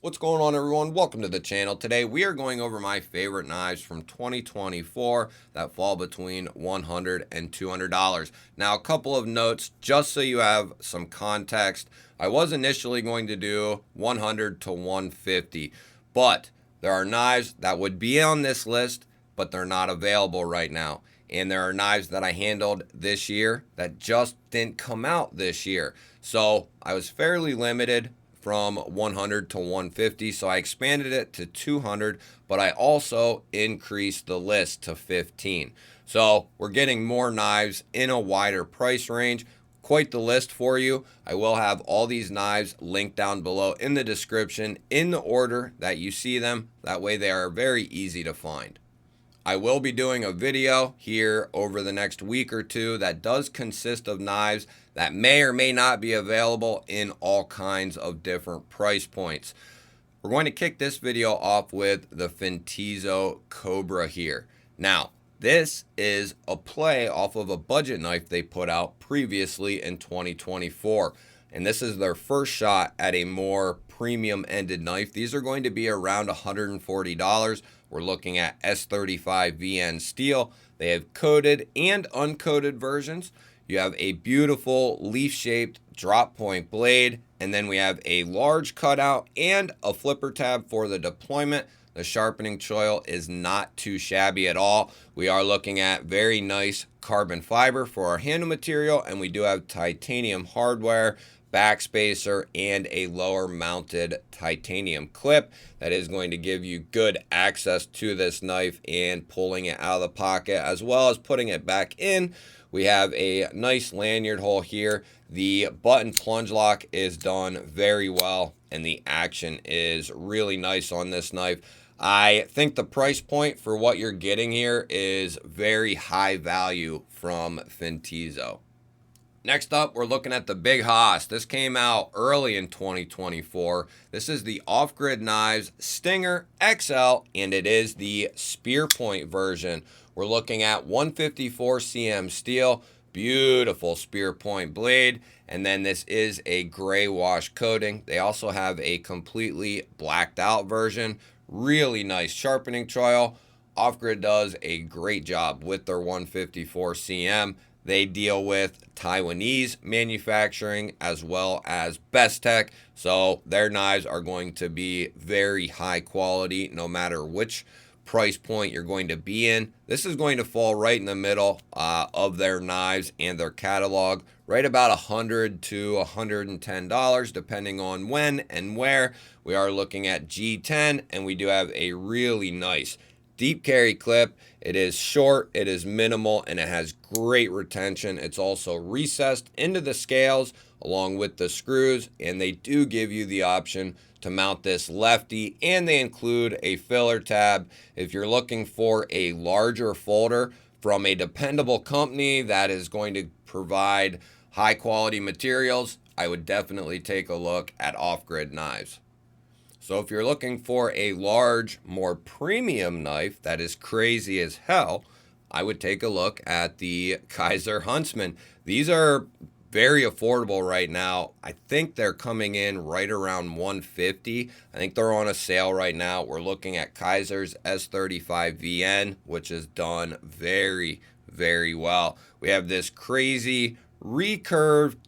What's going on, everyone? Welcome to the channel. Today we are going over my favorite knives from 2024 that fall between $100 and $200. Now, a couple of notes just so you have some context. I was initially going to do 100 to 150, but there are knives that would be on this list, but they're not available right now. And there are knives that I handled this year that just didn't come out this year. So I was fairly limited from 100 to 150, so I expanded it to 200, but I also increased the list to 15. So we're getting more knives in a wider price range. Quite the list for you. I will have all these knives linked down below in the description in the order that you see them. That way they are very easy to find. I will be doing a video here over the next week or two that does consist of knives that may or may not be available in all kinds of different price points. We're going to kick this video off with the Fintizo Cobra here. Now, this is a play off of a budget knife they put out previously in 2024. And this is their first shot at a more premium ended knife. These are going to be around $140. We're looking at S35 VN steel. They have coated and uncoated versions. You have a beautiful leaf-shaped drop point blade, and then we have a large cutout and a flipper tab for the deployment. The sharpening choil is not too shabby at all. We are looking at very nice carbon fiber for our handle material, and we do have titanium hardware, backspacer, and a lower mounted titanium clip that is going to give you good access to this knife and pulling it out of the pocket as well as putting it back in. We have a nice lanyard hole here. The button plunge lock is done very well, and the action is really nice on this knife. I think the price point for what you're getting here is very high value from Fintizo. Next up, we're looking at the Big Haas. This came out early in 2024. This is the Off Grid Knives Stinger XL, and it is the spear point version. We're looking at 154 cm steel, beautiful spear point blade, and then this is a gray wash coating. They also have a completely blacked out version. Really nice sharpening choil. Off Grid does a great job with their 154 cm. They deal with Taiwanese manufacturing as well as Best Tech, so their knives are going to be very high quality no matter which price point you're going to be in. This is going to fall right in the middle of their knives and their catalog, right about $100 to $110 depending on when and where. We are looking at G10, and we do have a really nice deep carry clip. It is short, it is minimal, and it has great retention. It's also recessed into the scales along with the screws, and they do give you the option to mount this lefty, and they include a filler tab. If you're looking for a larger folder from a dependable company that is going to provide high quality materials, I would definitely take a look at Off Grid Knives. So if you're looking for a large, more premium knife that is crazy as hell, I would take a look at the Kaiser Huntsman. These are very affordable right now. I think they're coming in right around 150. I think they're on a sale right now. We're looking at Kaiser's S35 VN, which is done very, very well. We have this crazy recurved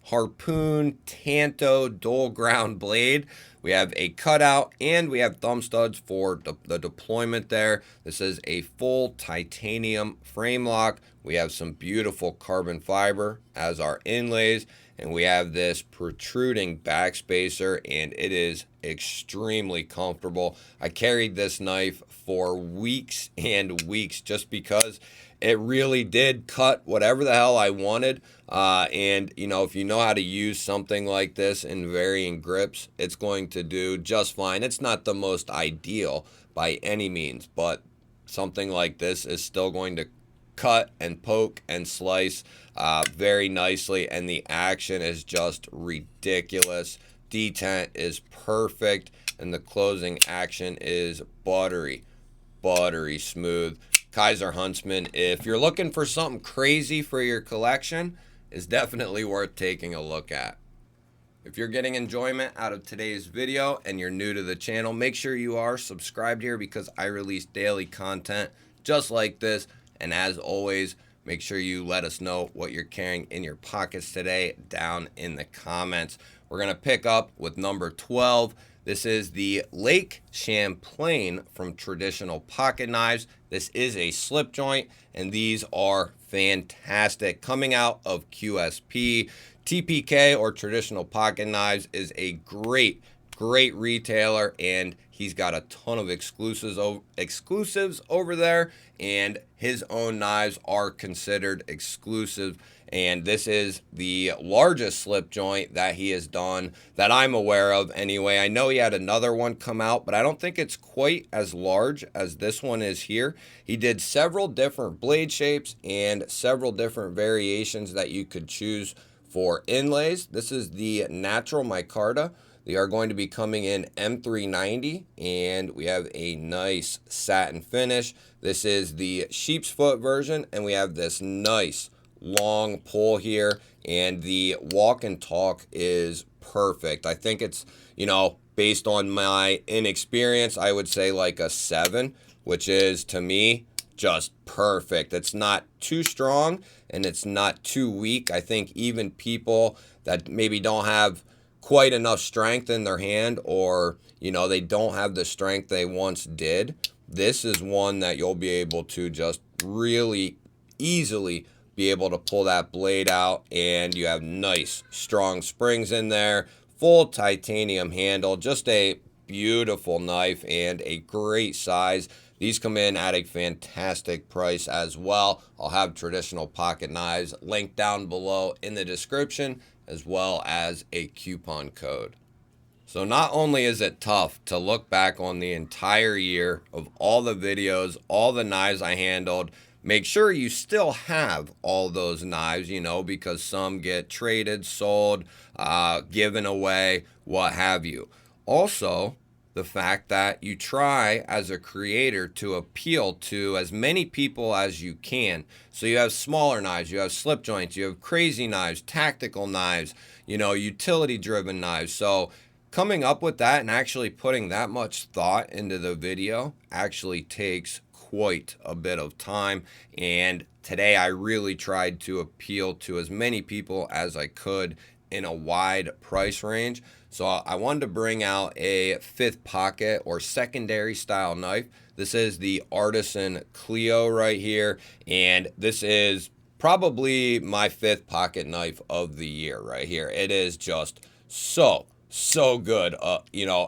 harpoon tanto dual ground blade. We have a cutout, and we have thumb studs for the deployment there. This is a full titanium frame lock. We have some beautiful carbon fiber as our inlays, and we have this protruding backspacer, and it is extremely comfortable. I carried this knife for weeks and weeks just because it really did cut whatever the hell I wanted. And, you know, if you know how to use something like this in varying grips, it's going to do just fine. It's not the most ideal by any means, but something like this is still going to cut and poke and slice very nicely, and the action is just ridiculous. Detent is perfect, and the closing action is buttery smooth. Kaiser Huntsman, if you're looking for something crazy for your collection, is definitely worth taking a look at. If you're getting enjoyment out of today's video and you're new to the channel, make sure you are subscribed here because I release daily content just like this. And as always, make sure you let us know what you're carrying in your pockets today down in the comments. We're going to pick up with number 12. This is the Lake Champlain from Traditional Pocket Knives. This is a slip joint, and these are fantastic. Coming out of QSP, TPK or Traditional Pocket Knives is a great retailer, and he's got a ton of exclusives over there, and his own knives are considered exclusive. And this is the largest slip joint that he has done that I'm aware of anyway. I know he had another one come out, but I don't think it's quite as large as this one is here. He did several different blade shapes and several different variations that you could choose for inlays. This is the natural micarta. They are going to be coming in M390, and we have a nice satin finish. This is the sheep's foot version, and we have this nice long pull here, and the walk and talk is perfect. I think it's, based on my inexperience, I would say like a 7, which is, to me, just perfect. It's not too strong and it's not too weak. I think even people that maybe don't have quite enough strength in their hand, or they don't have the strength they once did, this is one that you'll be able to just really easily be able to pull that blade out, and you have nice strong springs in there, full titanium handle, just a beautiful knife and a great size. These come in at a fantastic price as well. I'll have Traditional Pocket Knives linked down below in the description, as well as a coupon code. So not only is it tough to look back on the entire year of all the videos, all the knives I handled, make sure you still have all those knives, because some get traded, sold, given away, what have you. Also, the fact that you try as a creator to appeal to as many people as you can. So you have smaller knives, you have slip joints, you have crazy knives, tactical knives, utility driven knives. So coming up with that and actually putting that much thought into the video actually takes quite a bit of time, and today I really tried to appeal to as many people as I could in a wide price range. So I wanted to bring out a fifth pocket or secondary style knife. This is the Artisan Clio right here, and this is probably my fifth pocket knife of the year right here. It is just so good.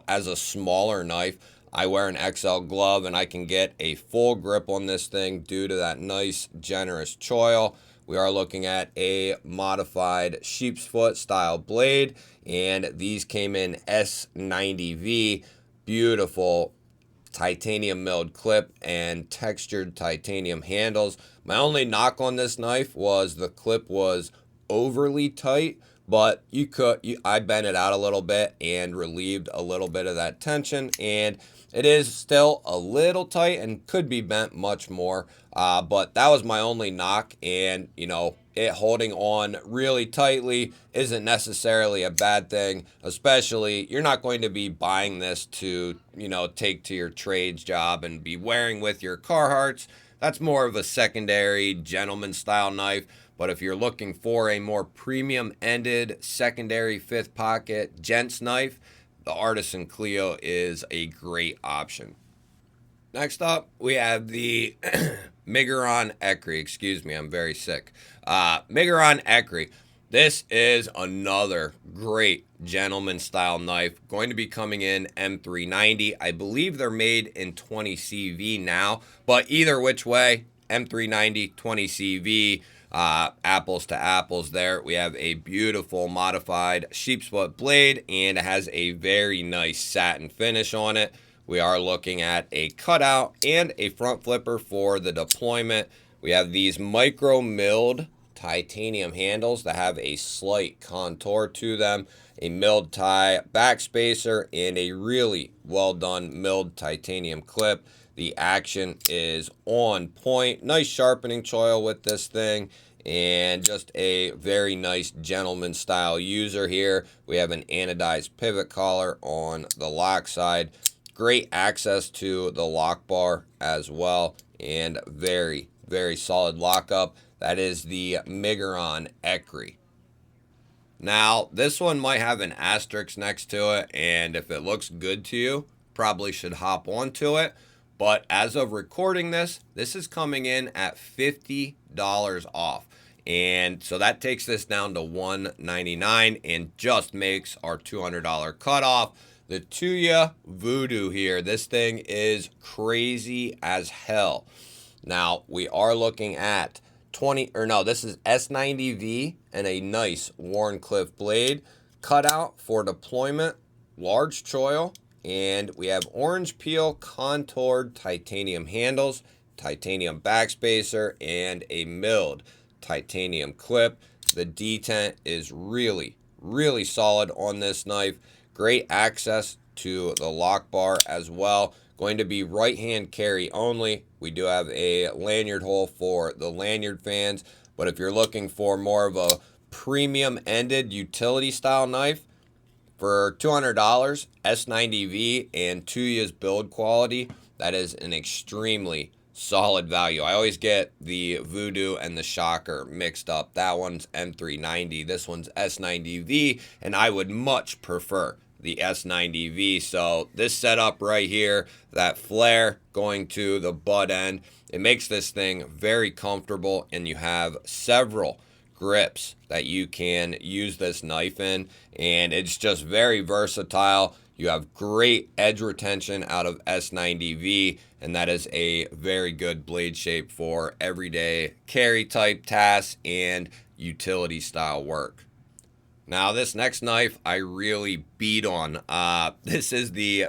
As a smaller knife, I wear an XL glove and I can get a full grip on this thing due to that nice generous choil. We are looking at a modified sheep's foot style blade, and these came in S90V. Beautiful titanium milled clip and textured titanium handles. My only knock on this knife was the clip was overly tight, but I bent it out a little bit and relieved a little bit of that tension, and it is still a little tight and could be bent much more, but that was my only knock. And it holding on really tightly isn't necessarily a bad thing, especially you're not going to be buying this to take to your trades job and be wearing with your Carhartts. That's more of a secondary gentleman style knife. But if you're looking for a more premium ended secondary fifth pocket gents knife, the Artisan Clio is a great option. Next up, we have the Miguron Ecri. Excuse me, I'm very sick. Miguron Ecri. This is another great gentleman style knife. Going to be coming in M390. I believe they're made in 20 CV now, but either which way, M390, 20 CV. Apples to apples there. We have a beautiful modified sheep's foot blade, and it has a very nice satin finish on it. We are looking at a cutout and a front flipper for the deployment. We have these micro milled titanium handles that have a slight contour to them, a milled tie backspacer, and a really well done milled titanium clip. The action is on point. Nice sharpening choil with this thing, and just a very nice gentleman style user here. We have an anodized pivot collar on the lock side. Great access to the lock bar as well, and very, very solid lockup. That is the Migron Ecri. Now, this one might have an asterisk next to it, and if it looks good to you, probably should hop onto it. But as of recording this, this is coming in at $50 off. And so that takes this down to $199 and just makes our $200 cutoff. The Tuya Voodoo here, this thing is crazy as hell. Now, we are looking at this is S90V and a nice Wharncliffe blade. Cutout for deployment, large choil, and we have orange peel contoured titanium handles, titanium backspacer, and a milled titanium clip. The detent is really, really solid on this knife. Great access to the lock bar as well. Going to be right hand carry only. We do have a lanyard hole for the lanyard fans, but if you're looking for more of a premium ended utility style knife, for $200, S90V and Tuya's build quality, that is an extremely solid value. I always get the Voodoo and the Shocker mixed up. That one's M390, this one's S90V, and I would much prefer the S90V. So this setup right here, that flare going to the butt end, it makes this thing very comfortable, and you have several grips that you can use this knife in, and it's just very versatile. You have great edge retention out of S90V, and that is a very good blade shape for everyday carry type tasks and utility style work. Now, this next knife I really beat on. This is the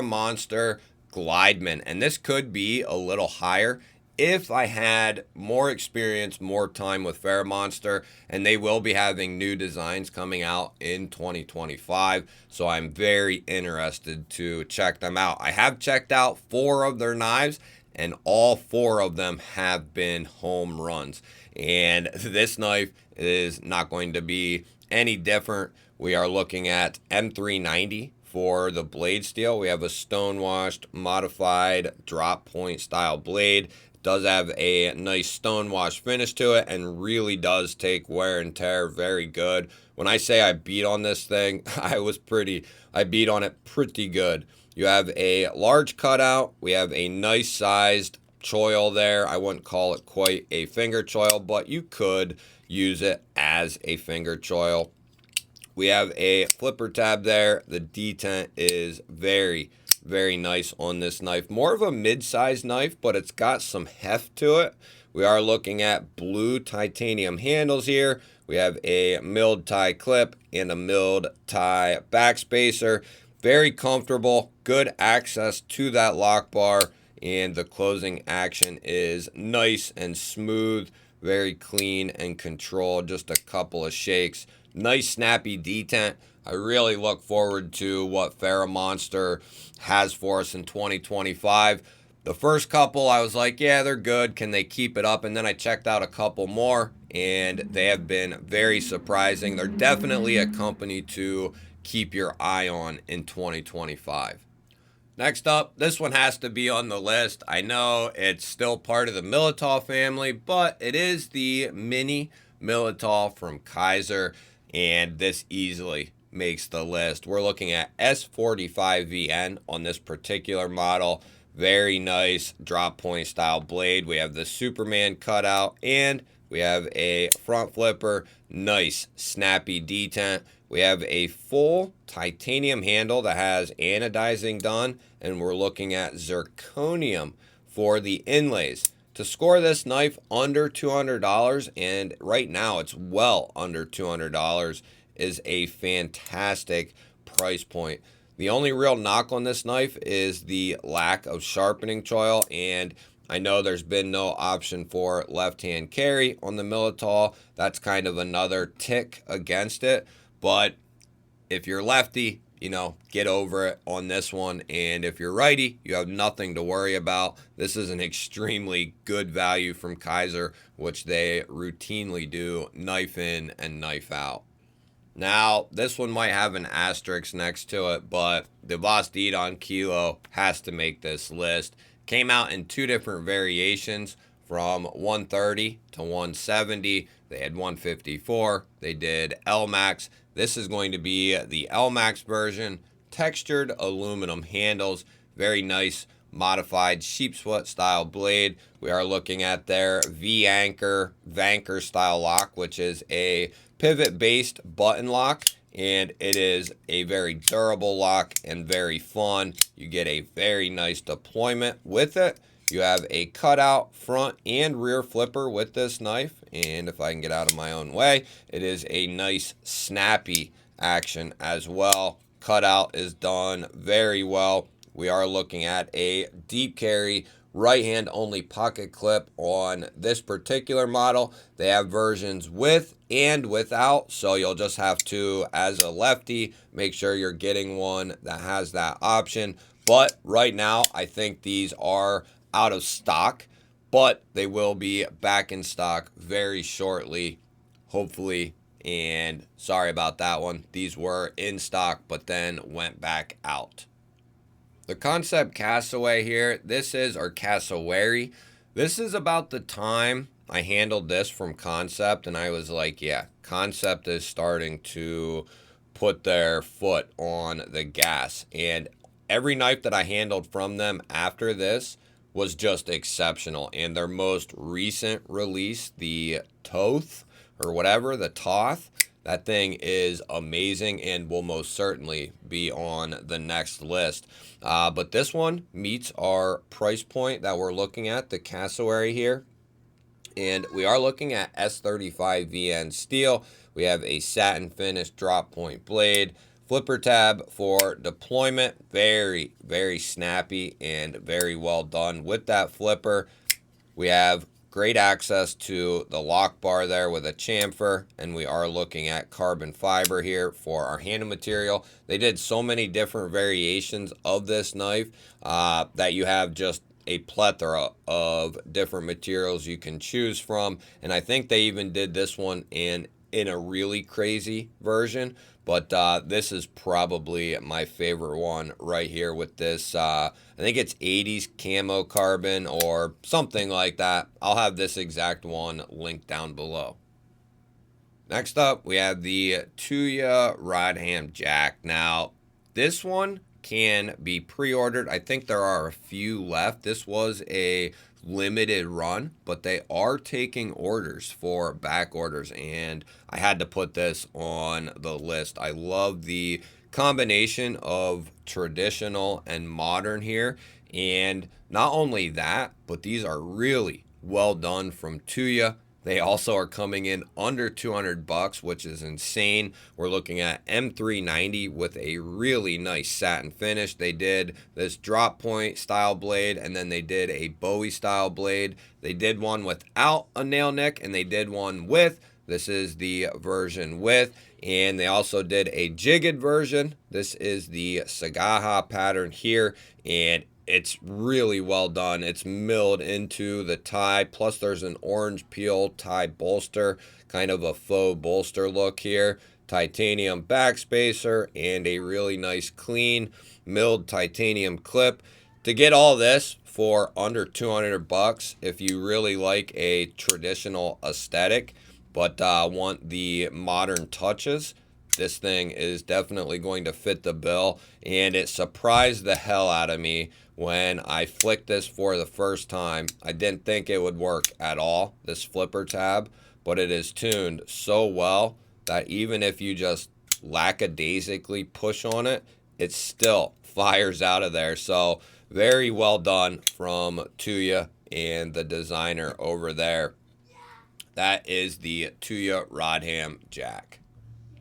Monster Glideman, and this could be a little higher if I had more experience, more time with Monster, and they will be having new designs coming out in 2025, so I'm very interested to check them out. I have checked out 4 of their knives, and all 4 of them have been home runs, and this knife is not going to be any different. We are looking at M390 for the blade steel. We have a stonewashed modified drop point style blade. Does have a nice stonewash finish to it and really does take wear and tear very good. When I say I beat on this thing, I beat on it pretty good. You have a large cutout. We have a nice sized choil there. I wouldn't call it quite a finger choil, but you could use it as a finger choil. We have a flipper tab there. The detent is very, very nice on this knife. More of a mid-sized knife, but it's got some heft to it. We are looking at blue titanium handles here. We have a milled tie clip and a milled tie backspacer. Very comfortable, good access to that lock bar, and the closing action is nice and smooth, very clean and controlled, just a couple of shakes. Nice snappy detent. I really look forward to what Monster has for us in 2025. The first couple, I was like, yeah, they're good. Can they keep it up? And then I checked out a couple more, and they have been very surprising. They're definitely a company to keep your eye on in 2025. Next up, this one has to be on the list. I know it's still part of the Militao family, but it is the Mini Militao from Kaiser, and this easily makes the list. We're looking at S45VN on this particular model. Very nice drop point style blade. We have the Superman cutout, and we have a front flipper. Nice snappy detent. We have a full titanium handle that has anodizing done, and we're looking at zirconium for the inlays. To score this knife under $200, and right now it's well under $200, is a fantastic price point. The only real knock on this knife is the lack of sharpening choil, and I know there's been no option for left-hand carry on the Militao. That's kind of another tick against it, but if you're lefty, get over it on this one. And if you're righty, you have nothing to worry about. This is an extremely good value from Kaiser, which they routinely do knife in and knife out. Now, this one might have an asterisk next to it, but the Vostedon Kilo has to make this list. Came out in two different variations, from 130 to 170. They had 154. They did LMAX. This is going to be the LMAX version. Textured aluminum handles. Very nice modified sheep's foot style blade. We are looking at their V-Anchor Vanker style lock, which is a pivot based button lock, and it is a very durable lock and very fun. You get a very nice deployment with it. You have a cutout front and rear flipper with this knife, and if I can get out of my own way, it is a nice snappy action as well. Cutout is done very well. We are looking at a deep carry right hand only pocket clip on this particular model. They have versions with and without, so you'll just have to, as a lefty, make sure you're getting one that has that option. But right now, I think these are out of stock, but they will be back in stock very shortly, hopefully. And sorry about that one. These were in stock, but then went back out. The Concept Cassowary here, or Cassowary, this is about the time I handled this from Concept, and I was like, yeah, Concept is starting to put their foot on the gas. And every knife that I handled from them after this was just exceptional. And their most recent release, the Toth, or whatever, the Toth, that thing is amazing and will most certainly be on the next list. But this one meets our price point that we're looking at, the Cassowary here. And we are looking at S35 VN steel. We have a satin finish drop point blade. Flipper tab for deployment. Very, very snappy and very well done with that flipper. We have great access to the lock bar there with a chamfer, and we are looking at carbon fiber here for our handle material. They did so many different variations of this knife that you have just a plethora of different materials you can choose from. And I think they even did this one in a really crazy version, but this is probably my favorite one right here with this. I think it's 80s camo carbon or something like that. I'll have this exact one linked down below. Next up, we have the Tuya Rodham Jack. Now, this one can be pre-ordered. I think there are a few left. This was a limited run, but they are taking orders for back orders, and I had to put this on the list. I love the combination of traditional and modern here, and not only that, but these are really well done from Tuya. They also are coming in under $200, which is insane. We're looking at M390 with a really nice satin finish. They did this drop point style blade, and then they did a Bowie style blade. They did one without a nail nick, and they did one with. This is the version with, and they also did a jigged version. This is the Sagaha pattern here, and it's really well done. It's milled into the tie, plus there's an orange peel tie bolster, kind of a faux bolster look here. Titanium backspacer and a really nice clean milled titanium clip. To get all this for under $200, if you really like a traditional aesthetic but want the modern touches, this thing is definitely going to fit the bill. And it surprised the hell out of me when I flicked this for the first time. I didn't think it would work at all, this flipper tab, but it is tuned so well that even if you just lackadaisically push on it, it still fires out of there. So very well done from Tuya and the designer over there. That is the Tuya Rodham Jack.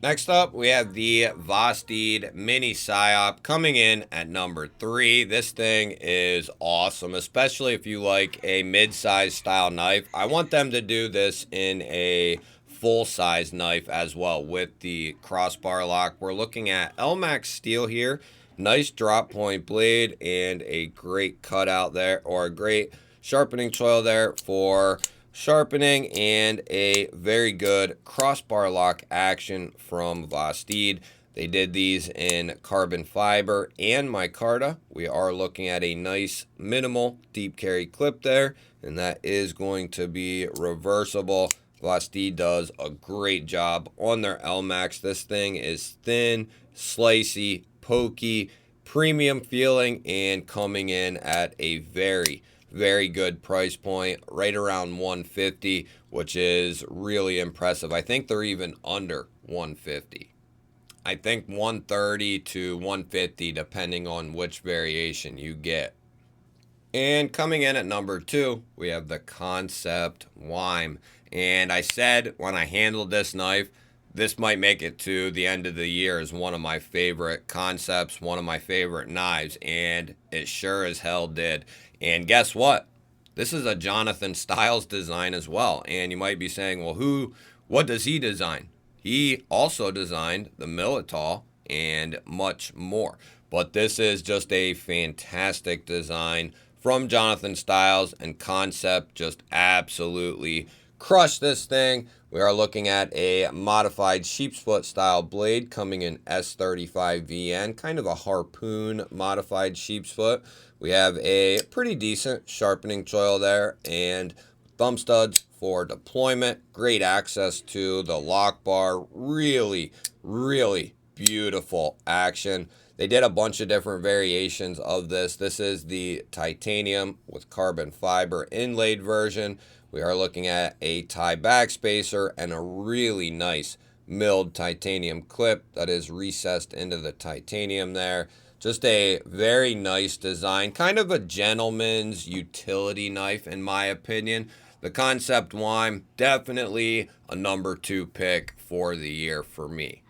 Next up, we have the Vosted Mini Psyop coming in at number 3. This thing is awesome, especially if you like a mid-size style knife. I want them to do this in a full-size knife as well with the crossbar lock. We're looking at LMAX steel here. Nice drop point blade and a great cutout there, or a great sharpening choil there for sharpening, and a very good crossbar lock action from Vastid. They did these in carbon fiber and micarta. We are looking at a nice minimal deep carry clip there, and that is going to be reversible. Vastid does a great job on their LMAX. This thing is thin, slicey, pokey, premium feeling, and coming in at a very good price point, right around 150, which is really impressive. I think they're even under 150. I think 130 to 150 depending on which variation you get. And coming in at number 2, we have the Concept Wyme. And I said when I handled this knife, this might make it to the end of the year as one of my favorite concepts, one of my favorite knives, and it sure as hell did. And guess what? This is a Jonathan Styles design as well. And you might be saying, well, what does he design? He also designed the Militao and much more. But this is just a fantastic design from Jonathan Styles, and Concept just absolutely crushed this thing. We are looking at a modified sheep's foot style blade coming in S35VN, kind of a harpoon modified sheep's foot. We have a pretty decent sharpening choil there and thumb studs for deployment. Great access to the lock bar. Really beautiful action. They did a bunch of different variations of this. This is the titanium with carbon fiber inlaid version. We are looking at a tie back spacer and a really nice milled titanium clip that is recessed into the titanium there. Just a very nice design, kind of a gentleman's utility knife in my opinion. The Concept Wyme, definitely a number 2 pick for the year for me.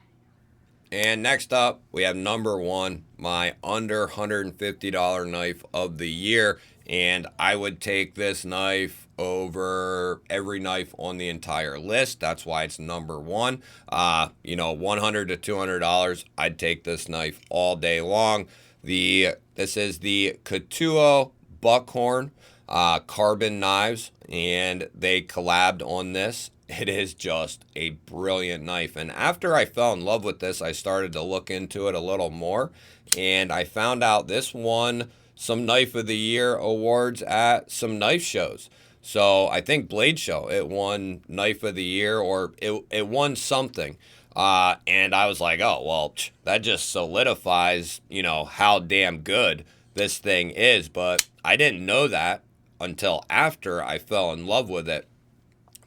And next up, we have number 1, my under $150 knife of the year. And I would take this knife over every knife on the entire list. That's why it's number 1. $100 to $200, I'd take this knife all day long. This is the Katuo Buckhorn carbon knives, and they collabed on this. It is just a brilliant knife. And after I fell in love with this, I started to look into it a little more, and I found out this won some Knife of the Year awards at some knife shows. So I think Blade Show, it won Knife of the Year, or it won something. And I was like, oh, well, that just solidifies, how damn good this thing is. But I didn't know that until after I fell in love with it.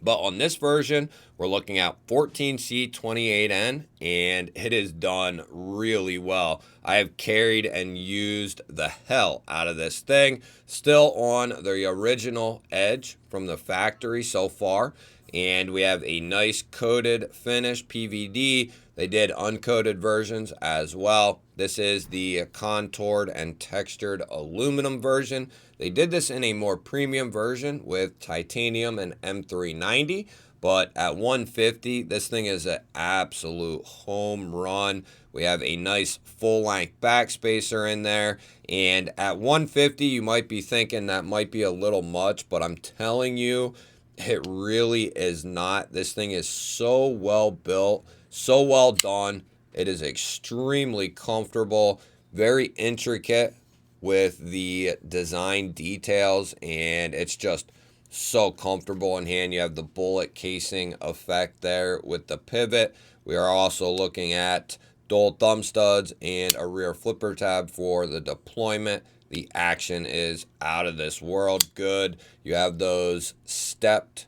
But on this version, we're looking at 14C28N, and it is done really well. I have carried and used the hell out of this thing. Still on the original edge from the factory so far. And we have a nice coated finish, PVD. They did uncoated versions as well. This is the contoured and textured aluminum version. They did this in a more premium version with titanium and M390, but at 150, this thing is an absolute home run. We have a nice full-length back spacer in there, and at 150, you might be thinking that might be a little much, but I'm telling you, it really is not. This thing is so well built, so well done. It is extremely comfortable, very intricate with the design details, and it's just so comfortable in hand. You have the bullet casing effect there with the pivot. We are also looking at dual thumb studs and a rear flipper tab for the deployment. The action is out of this world good. You have those stepped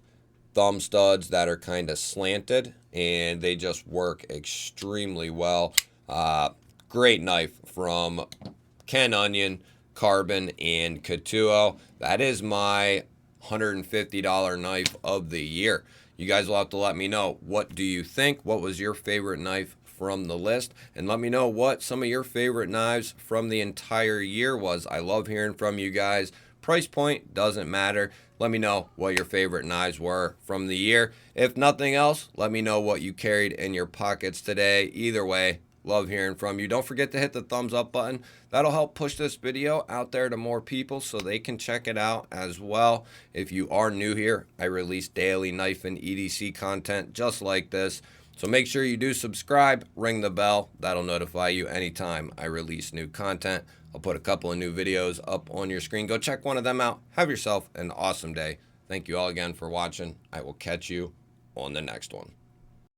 thumb studs that are kind of slanted, and they just work extremely well. Great knife from Ken Onion, Carbon, and Katuo. That is my $150 knife of the year. You guys will have to let me know, what do you think? What was your favorite knife from the list? And let me know what some of your favorite knives from the entire year was. I love hearing from you guys. Price point doesn't matter. Let me know what your favorite knives were from the year. If nothing else, let me know what you carried in your pockets today. Either way, love hearing from you. Don't forget to hit the thumbs up button. That'll help push this video out there to more people so they can check it out as well. If you are new here, I release daily knife and EDC content just like this. So make sure you do subscribe, ring the bell. That'll notify you anytime I release new content. I'll put a couple of new videos up on your screen. Go check one of them out. Have yourself an awesome day. Thank you all again for watching. I will catch you on the next one.